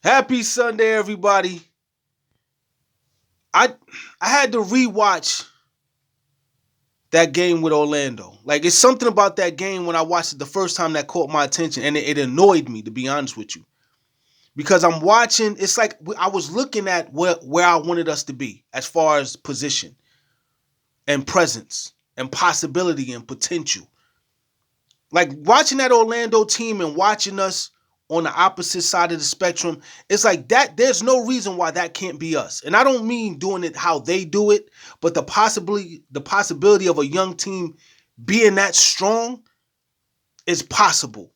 Happy Sunday, everybody. I I had to rewatch that game with Orlando. Like it's something about that game when I watched it the first time that caught my attention, and it annoyed me to be honest with you because I'm watching. It's like I was looking at where I wanted us to be as far as position and presence and possibility and potential. Like watching that Orlando team and watching us on the opposite side of the spectrum, it's like that there's no reason why that can't be us. And I don't mean doing it how they do it, but the possibility of a young team being that strong is possible.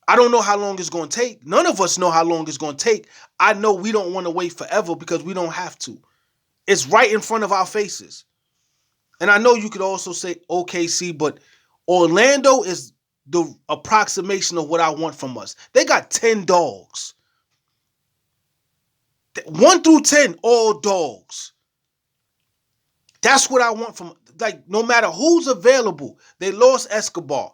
I don't know how long it's going to take. None of us know how long it's going to take. I know we don't want to wait forever because we don't have to. It's right in front of our faces. And I know you could also say OKC, but Orlando is the approximation of what I want from us. They got 10 dogs. 1 through 10, all dogs. That's what I want from, like, no matter who's available. They lost Escobar.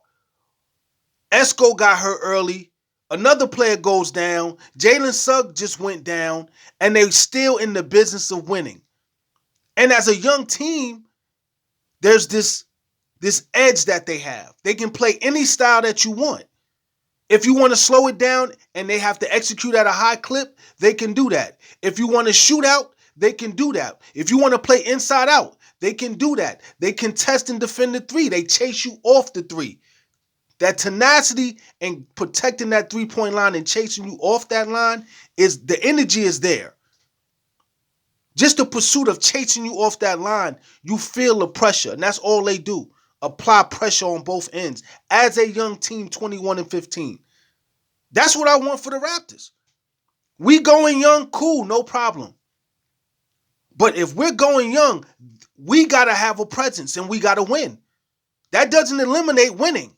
Esco got hurt early. Another player goes down. Jalen Sugg just went down. And they're still in the business of winning. And as a young team, there's this edge that they have. They can play any style that you want. If you want to slow it down and they have to execute at a high clip, they can do that. If you want to shoot out, they can do that. If you want to play inside out, they can do that. They contest and defend the three. They chase you off the three. That tenacity and protecting that three-point line and chasing you off that line, is the energy is there. Just the pursuit of chasing you off that line, you feel the pressure, and that's all they do. Apply pressure on both ends as a young team, 21-15. That's what I want for the Raptors. We going young, cool, no problem. But if we're going young, we got to have a presence and we got to win. That doesn't eliminate winning.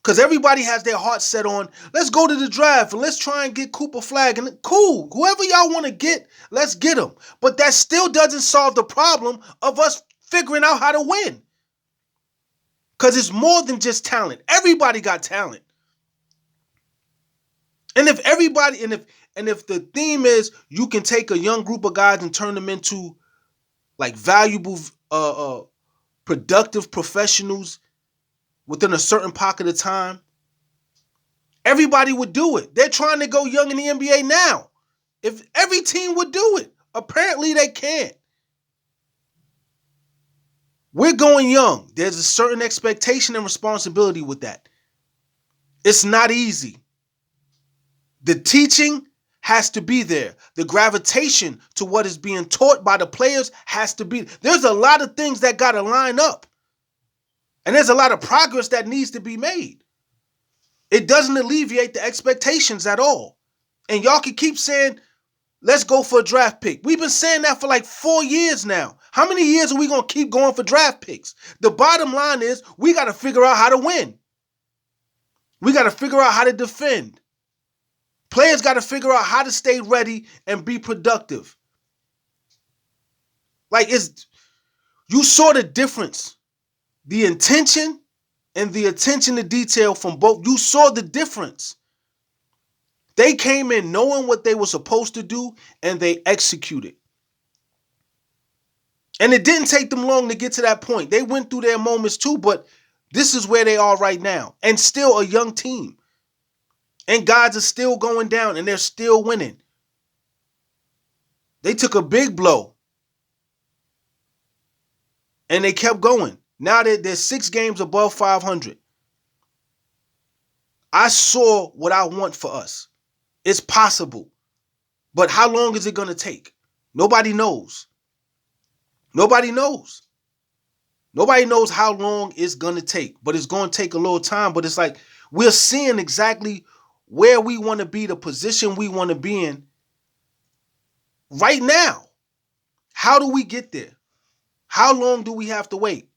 Because everybody has their heart set on, let's go to the draft and let's try and get Cooper Flag. And cool, whoever y'all want to get, let's get them. But that still doesn't solve the problem of us figuring out how to win. Because it's more than just talent. Everybody got talent. And if the theme is you can take a young group of guys and turn them into like valuable, productive professionals within a certain pocket of time, everybody would do it. They're trying to go young in the NBA now. If every team would do it, apparently they can't. We're going young. There's a certain expectation and responsibility with that. It's not easy. The teaching has to be there. The gravitation to what is being taught by the players has to be. There's a lot of things that got to line up. And there's a lot of progress that needs to be made. It doesn't alleviate the expectations at all. And y'all can keep saying, let's go for a draft pick. We've been saying that for like 4 years now. How many years are we going to keep going for draft picks? The bottom line is we got to figure out how to win. We got to figure out how to defend. Players got to figure out how to stay ready and be productive. Like you saw the difference. The intention and the attention to detail from both. You saw the difference. They came in knowing what they were supposed to do and they executed. And it didn't take them long to get to that point. They went through their moments too, but this is where they are right now. And still a young team. And guys are still going down and they're still winning. They took a big blow. And they kept going. Now they're 6 games above 500. I saw what I want for us. It's possible. But how long is it going to take? Nobody knows. Nobody knows. Nobody knows how long it's going to take. But it's going to take a little time. But it's like we're seeing exactly where we want to be, the position we want to be in right now. How do we get there? How long do we have to wait?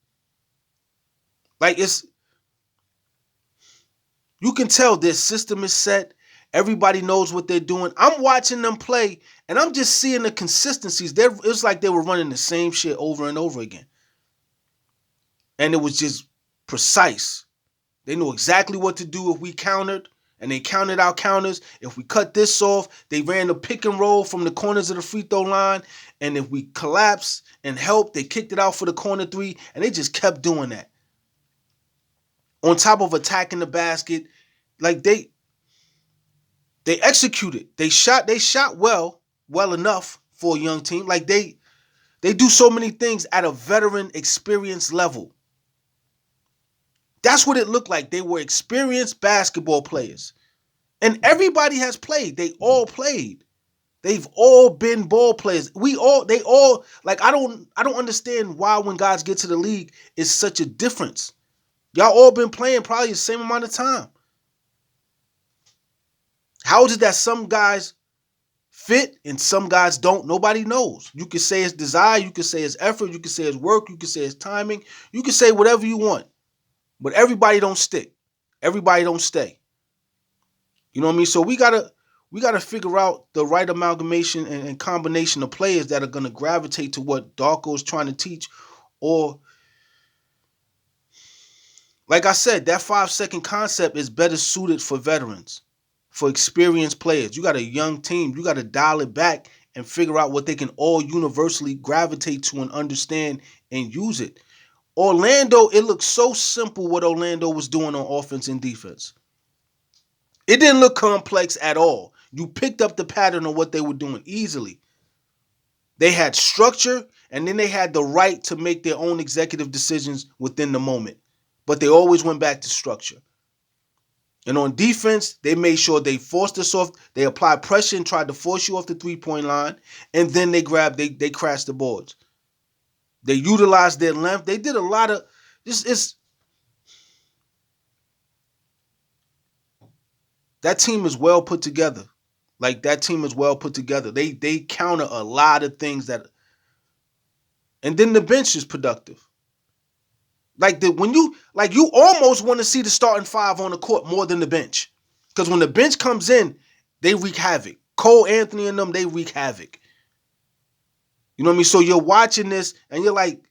Like you can tell their system is set. Everybody knows what they're doing. I'm watching them play, and I'm just seeing the consistencies. It's like they were running the same shit over and over again. And it was just precise. They knew exactly what to do if we countered, And they counted out counters. If we cut this off, they ran the pick and roll from the corners of the free throw line. And if we collapsed and helped, they kicked it out for the corner three. And they just kept doing that. On top of attacking the basket, like they executed. They shot well enough for a young team. Like they do so many things at a veteran experience level. That's what it looked like. They were experienced basketball players. And everybody has played. They all played. They've all been ball players. They all like I don't understand why when guys get to the league it's such a difference. Y'all all been playing probably the same amount of time. How is it that some guys fit and some guys don't? Nobody knows. You could say it's desire, you could say it's effort, you could say it's work, you could say it's timing, you could say whatever you want. But everybody don't stick. Everybody don't stay. You know what I mean? So we gotta figure out the right amalgamation and combination of players that are gonna gravitate to what Darko is trying to teach. Or like I said, that 5-second concept is better suited for veterans, for experienced players. You got a young team. You got to dial it back and figure out what they can all universally gravitate to and understand and use it. Orlando, it looked so simple what Orlando was doing on offense and defense. It didn't look complex at all. You picked up the pattern of what they were doing easily. They had structure, and then they had the right to make their own executive decisions within the moment. But they always went back to structure. And on defense, they made sure they forced us off. They applied pressure and tried to force you off the three-point line. And then they crashed the boards. They utilized their length. They did a lot of this. That team is well put together. Like that team is well put together. They counter a lot of things that, and then the bench is productive. Like you almost want to see the starting five on the court more than the bench. Because when the bench comes in, they wreak havoc. Cole Anthony and them, they wreak havoc. You know what I mean? So you're watching this and you're like,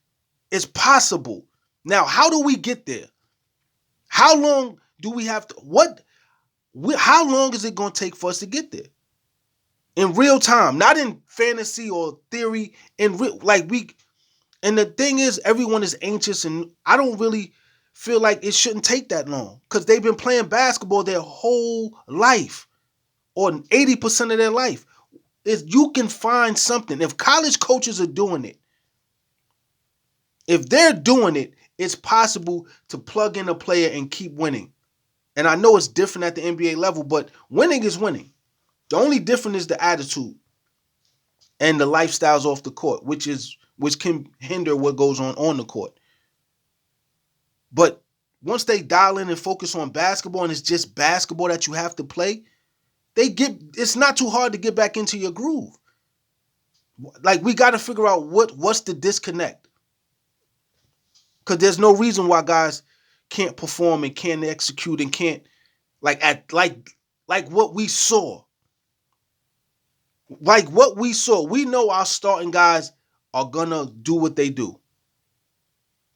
it's possible. Now, how do we get there? How long do we have to, how long is it going to take for us to get there? In real time, not in fantasy or theory, in real, and the thing is, everyone is anxious, and I don't really feel like it shouldn't take that long because they've been playing basketball their whole life, or 80% of their life. If you can find something, if college coaches are doing it, if they're doing it, it's possible to plug in a player and keep winning. And I know it's different at the NBA level, but winning is winning. The only difference is the attitude and the lifestyles off the court, which can hinder what goes on the court. But once they dial in and focus on basketball, and it's just basketball that you have to play, it's not too hard to get back into your groove. Like, we got to figure out what's the disconnect. Because there's no reason why guys can't perform and can't execute and can't like what we saw. Like what we saw. We know our starting guys are gonna do what they do.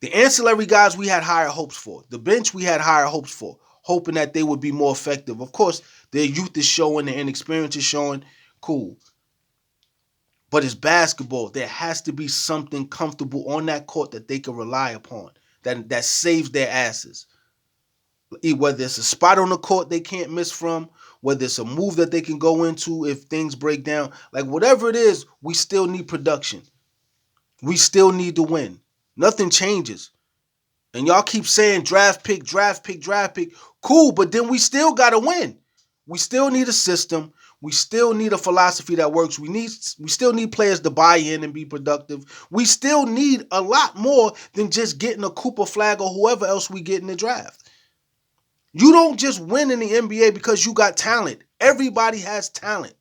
The ancillary guys we had higher hopes for. The bench we had higher hopes for, hoping that they would be more effective. Of course, their youth is showing, their inexperience is showing. Cool. But it's basketball. There has to be something comfortable on that court that they can rely upon, that saves their asses. Whether it's a spot on the court they can't miss from, whether it's a move that they can go into if things break down. Like, whatever it is, we still need production. We still need to win. Nothing changes. And y'all keep saying draft pick, draft pick, draft pick. Cool, but then we still got to win. We still need a system. We still need a philosophy that works. We still need players to buy in and be productive. We still need a lot more than just getting a Cooper Flag or whoever else we get in the draft. You don't just win in the NBA because you got talent. Everybody has talent.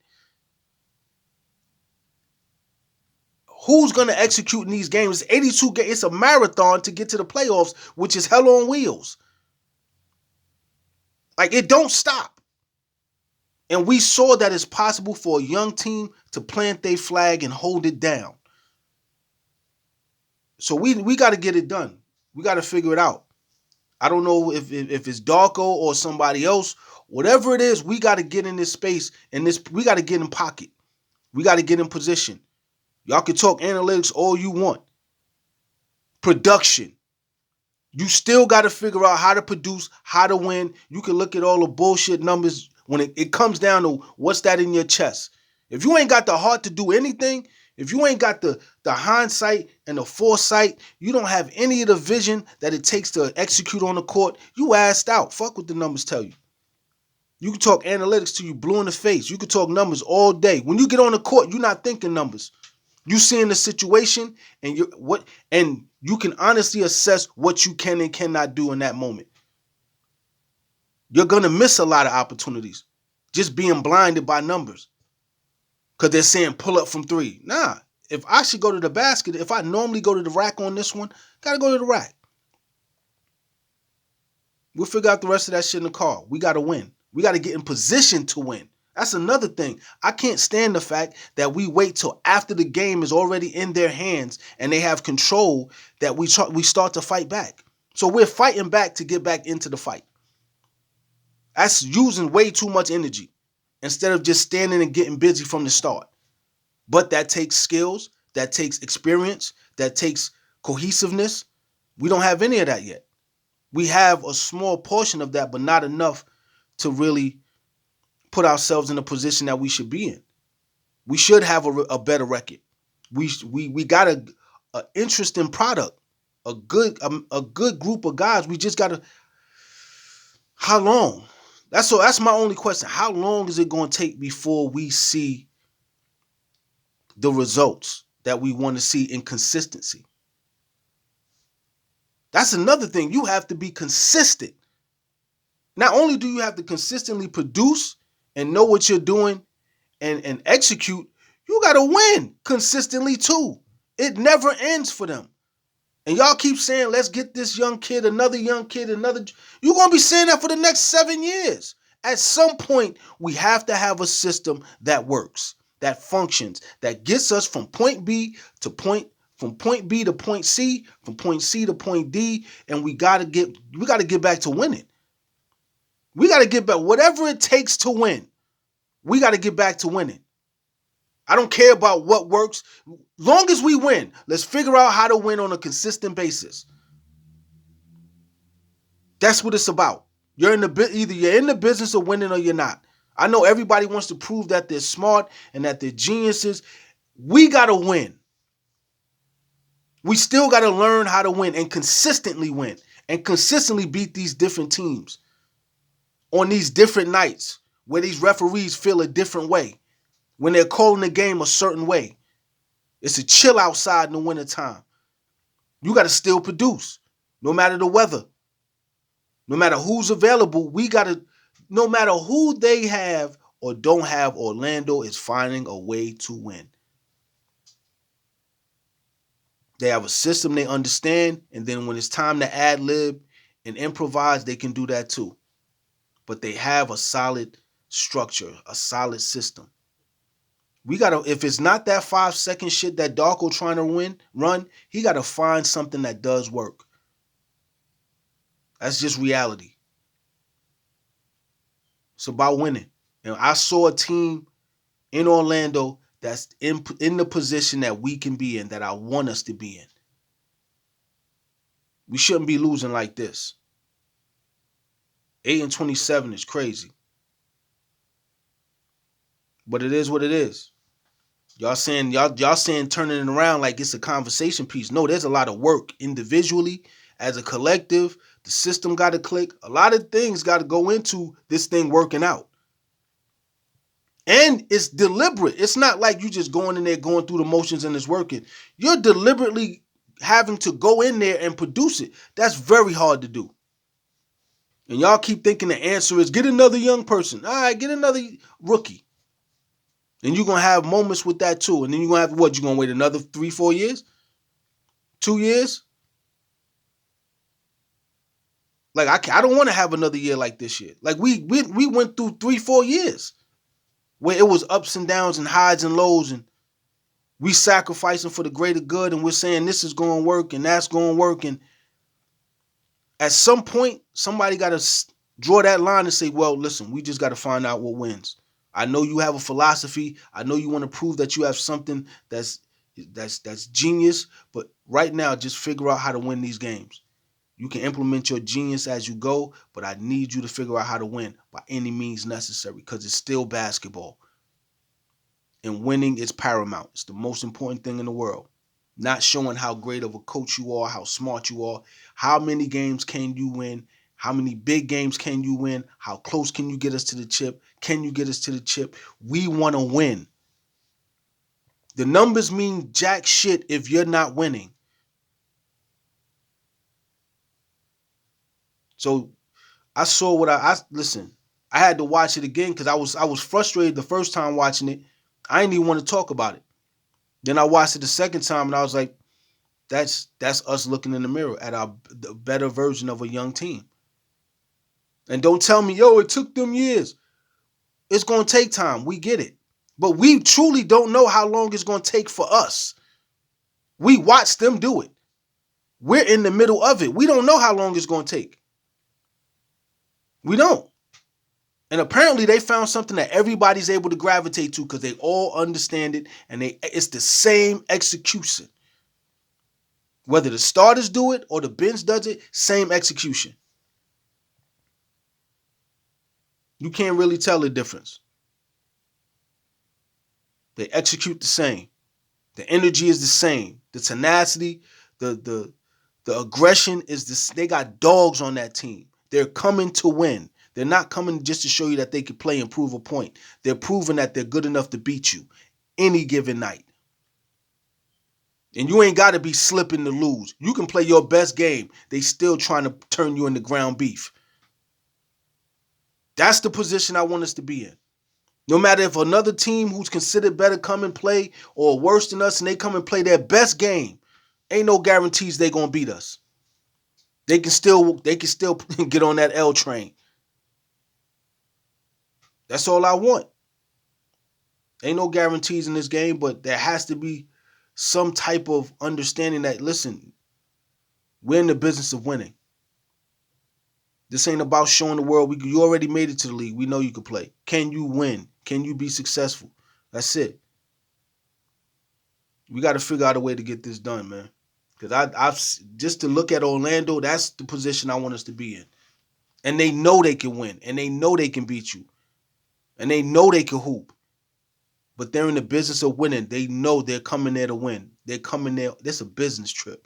Who's going to execute in these games? It's 82 games. It's a marathon to get to the playoffs, which is hell on wheels. Like, it don't stop. And we saw that it's possible for a young team to plant their flag and hold it down. So we got to get it done. We got to figure it out. I don't know if it's Darko or somebody else, Whatever it is, we got to get in this space and we got to get in pocket. We got to get in position. Y'all can talk analytics all you want. Production. You still got to figure out how to produce, how to win. You can look at all the bullshit numbers when it comes down to what's that in your chest. If you ain't got the heart to do anything, if you ain't got the hindsight and the foresight, you don't have any of the vision that it takes to execute on the court, you assed out. Fuck what the numbers tell you. You can talk analytics till you blue in the face. You can talk numbers all day. When you get on the court, you're not thinking numbers. You seeing the situation and you can honestly assess what you can and cannot do in that moment. You're gonna miss a lot of opportunities just being blinded by numbers. Because they're saying pull up from three. Nah, if I should go to the basket, if I normally go to the rack on this one, gotta go to the rack. We'll figure out the rest of that shit in the car. We gotta win. We gotta get in position to win. That's another thing. I can't stand the fact that we wait till after the game is already in their hands and they have control that we start to fight back. So we're fighting back to get back into the fight. That's using way too much energy instead of just standing and getting busy from the start. But that takes skills, that takes experience, that takes cohesiveness. We don't have any of that yet. We have a small portion of that, but not enough to really put ourselves in a position that we should be in. We should have a better record. We got an interesting product, a good group of guys. We just got to. How long? That's my only question. How long is it going to take before we see the results that we want to see in consistency? That's another thing. You have to be consistent. Not only do you have to consistently produce and know what you're doing and execute, you got to win consistently too. It never ends for them. And y'all keep saying, let's get this young kid, another young kid, another. You're going to be saying that for the next 7 years. At some point, we have to have a system that works, that functions, that gets us from point B to point C, from point C to point D, and we got to get back to winning. We got to get back, whatever it takes to win. We got to get back to winning. I don't care about what works. Long as we win, let's figure out how to win on a consistent basis. That's what it's about. Either you're in the business of winning or you're not. I know everybody wants to prove that they're smart and that they're geniuses. We got to win. We still got to learn how to win and consistently win and consistently beat these different teams on these different nights where these referees feel a different way, when they're calling the game a certain way. It's a chill outside in the wintertime. You got to still produce, no matter the weather. No matter who's available, no matter who they have or don't have, Orlando is finding a way to win. They have a system they understand, and then when it's time to ad-lib and improvise, they can do that too. But they have a solid structure, a solid system. If it's not that 5-second shit that Darko trying to run, he got to find something that does work. That's just reality. It's about winning. And I saw a team in Orlando that's in the position that we can be in, that I want us to be in. We shouldn't be losing like this. 8-27 is crazy. But it is what it is. Y'all saying turning it around like it's a conversation piece. No, there's a lot of work individually, as a collective. The system got to click. A lot of things got to go into this thing working out. And it's deliberate. It's not like you just going in there, going through the motions and it's working. You're deliberately having to go in there and produce it. That's very hard to do. And y'all keep thinking the answer is get another young person. All right, get another rookie. And you're going to have moments with that too. And then you're going to have, what, you're going to wait another 3-4 years? 2 years? Like, I don't want to have another year like this year. Like, we went through 3-4 years where it was ups and downs and highs and lows, and we sacrificing for the greater good, and we're saying this is going to work and that's going to work. And at some point, somebody got to Draw that line and say, well, listen, we just got to find out what wins. I know you have a philosophy. I know you want to prove that you have something that's genius. But right now, just figure out how to win these games. You can implement your genius as you go, but I need you to figure out how to win by any means necessary because it's still basketball. And winning is paramount. It's the most important thing in the world. Not showing how great of a coach you are, how smart you are, how many games can you win, how many big games can you win, how close can you get us to the chip, can you get us to the chip? We want to win. The numbers mean jack shit if you're not winning. So I saw what I listen. I had to watch it again because I was frustrated the first time watching it. I didn't even want to talk about it. Then I watched it the second time and I was like, that's us looking in the mirror at our the better version of a young team. And don't tell me, yo, it took them years. It's gonna take time. We get it. But we truly don't know how long it's gonna take for us. We watch them do it. We're in the middle of it. We don't know how long it's gonna take. We don't. And apparently they found something that everybody's able to gravitate to because they all understand it and it's the same execution. Whether the starters do it or the bench does it, same execution. You can't really tell the difference. They execute the same. The energy is the same. The tenacity, the aggression is this. They got dogs on that team. They're coming to win. They're not coming just to show you that they can play and prove a point. They're proving that they're good enough to beat you any given night. And you ain't got to be slipping to lose. You can play your best game. They still trying to turn you into ground beef. That's the position I want us to be in. No matter if another team who's considered better come and play or worse than us and they come and play their best game, ain't no guarantees they gonna beat us. They can still get on that L train. That's all I want. Ain't no guarantees in this game, but there has to be some type of understanding that, listen, we're in the business of winning. This ain't about showing the world you already made it to the league. We know you can play. Can you win? Can you be successful? That's it. We got to figure out a way to get this done, man. Because I've just to look at Orlando, that's the position I want us to be in. And they know they can win. And they know they can beat you. And they know they can hoop. But they're in the business of winning. They know they're coming there to win. They're coming there. This is a business trip.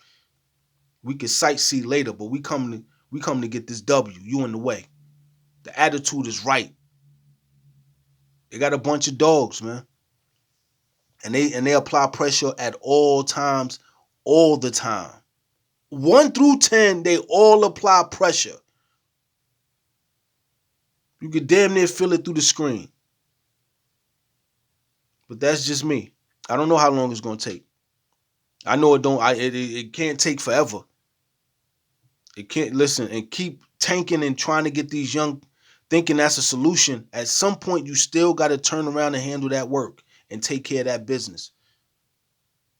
We can sightsee later, but we come to get this W. You in the way. The attitude is right. They got a bunch of dogs, man. And they apply pressure at all times, all the time. 1 through 10, they all apply pressure. You could damn near feel it through the screen. But that's just me. I don't know how long it's gonna take. I know it can't take forever. It can't listen and keep tanking and trying to get these young thinking that's a solution. At some point, you still got to turn around and handle that work and take care of that business.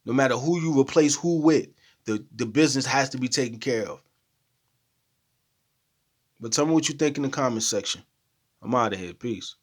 No matter who you replace who with, the business has to be taken care of. But tell me what you think in the comments section. I'm out of here. Peace.